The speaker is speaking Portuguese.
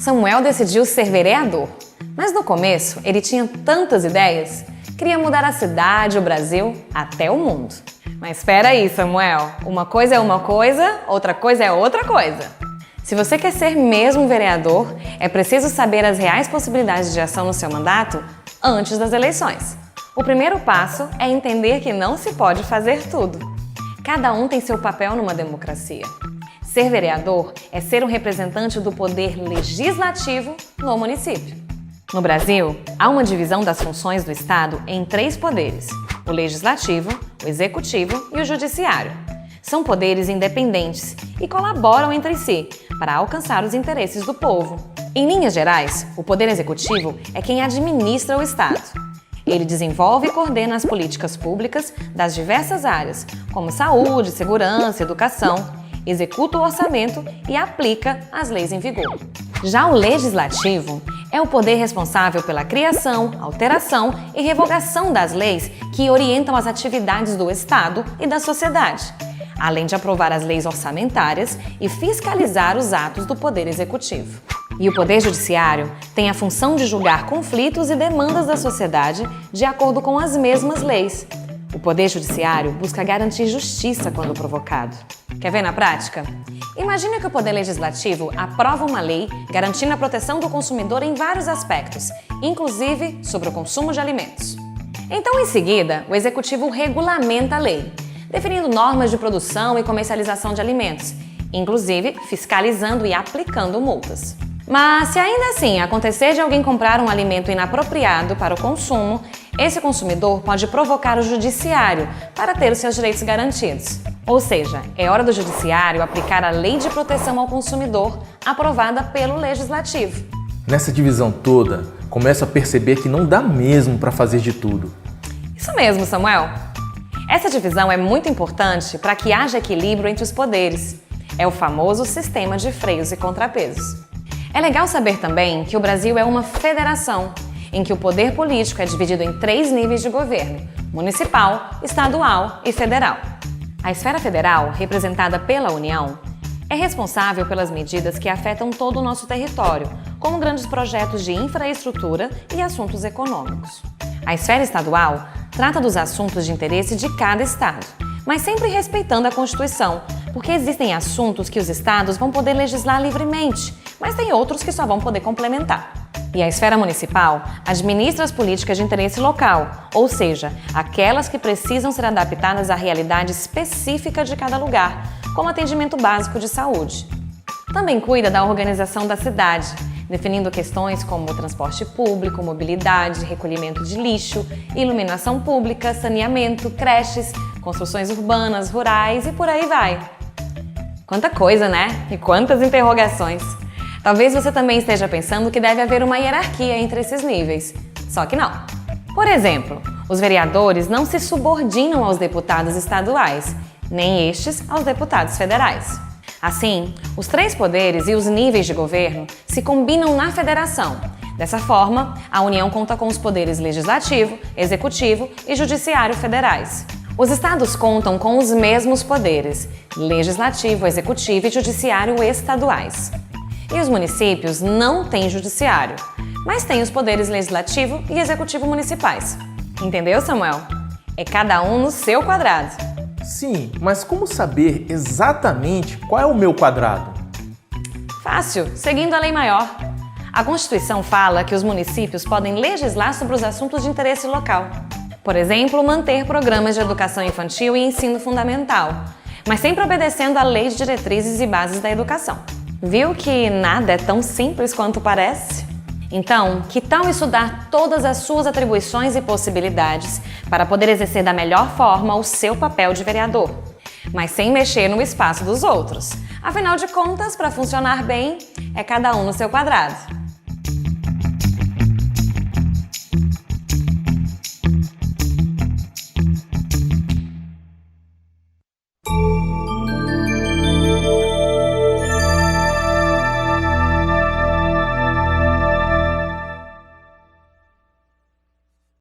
Samuel decidiu ser vereador, mas no começo ele tinha tantas ideias, queria mudar a cidade, o Brasil, até o mundo. Mas espera aí, Samuel, uma coisa é uma coisa, outra coisa é outra coisa. Se você quer ser mesmo vereador, é preciso saber as reais possibilidades de ação no seu mandato antes das eleições. O primeiro passo é entender que não se pode fazer tudo. Cada um tem seu papel numa democracia. Ser vereador é ser um representante do poder legislativo no município. No Brasil, há uma divisão das funções do Estado em 3 poderes: o legislativo, o executivo e o judiciário. São poderes independentes e colaboram entre si para alcançar os interesses do povo. Em linhas gerais, o poder executivo é quem administra o Estado. Ele desenvolve e coordena as políticas públicas das diversas áreas, como saúde, segurança, educação, executa o orçamento e aplica as leis em vigor. Já o legislativo é o poder responsável pela criação, alteração e revogação das leis que orientam as atividades do Estado e da sociedade, além de aprovar as leis orçamentárias e fiscalizar os atos do Poder Executivo. E o Poder Judiciário tem a função de julgar conflitos e demandas da sociedade de acordo com as mesmas leis. O Poder Judiciário busca garantir justiça quando provocado. Quer ver na prática? Imagine que o Poder Legislativo aprova uma lei garantindo a proteção do consumidor em vários aspectos, inclusive sobre o consumo de alimentos. Então, em seguida, o Executivo regulamenta a lei, definindo normas de produção e comercialização de alimentos, inclusive fiscalizando e aplicando multas. Mas se ainda assim acontecer de alguém comprar um alimento inapropriado para o consumo, esse consumidor pode provocar o judiciário para ter os seus direitos garantidos. Ou seja, é hora do judiciário aplicar a Lei de Proteção ao Consumidor aprovada pelo Legislativo. Nessa divisão toda, começo a perceber que não dá mesmo para fazer de tudo. Isso mesmo, Samuel. Essa divisão é muito importante para que haja equilíbrio entre os poderes. É o famoso sistema de freios e contrapesos. É legal saber também que o Brasil é uma federação, em que o poder político é dividido em 3 níveis de governo: municipal, estadual e federal. A esfera federal, representada pela União, é responsável pelas medidas que afetam todo o nosso território, como grandes projetos de infraestrutura e assuntos econômicos. A esfera estadual trata dos assuntos de interesse de cada estado, mas sempre respeitando a Constituição, porque existem assuntos que os estados vão poder legislar livremente, mas tem outros que só vão poder complementar. E a esfera municipal administra as políticas de interesse local, ou seja, aquelas que precisam ser adaptadas à realidade específica de cada lugar, como atendimento básico de saúde. Também cuida da organização da cidade, definindo questões como transporte público, mobilidade, recolhimento de lixo, iluminação pública, saneamento, creches, construções urbanas, rurais e por aí vai. Quanta coisa, né? E quantas interrogações! Talvez você também esteja pensando que deve haver uma hierarquia entre esses níveis. Só que não. Por exemplo, os vereadores não se subordinam aos deputados estaduais, nem estes aos deputados federais. Assim, os 3 poderes e os níveis de governo se combinam na federação. Dessa forma, a União conta com os poderes legislativo, executivo e judiciário federais. Os estados contam com os mesmos poderes: legislativo, executivo e judiciário estaduais. E os municípios não têm judiciário, mas têm os poderes legislativo e executivo municipais. Entendeu, Samuel? É cada um no seu quadrado. Sim, mas como saber exatamente qual é o meu quadrado? Fácil, seguindo a lei maior. A Constituição fala que os municípios podem legislar sobre os assuntos de interesse local. Por exemplo, manter programas de educação infantil e ensino fundamental, mas sempre obedecendo à Lei de Diretrizes e Bases da Educação. Viu que nada é tão simples quanto parece? Então, que tal estudar todas as suas atribuições e possibilidades para poder exercer da melhor forma o seu papel de vereador, mas sem mexer no espaço dos outros? Afinal de contas, para funcionar bem, é cada um no seu quadrado.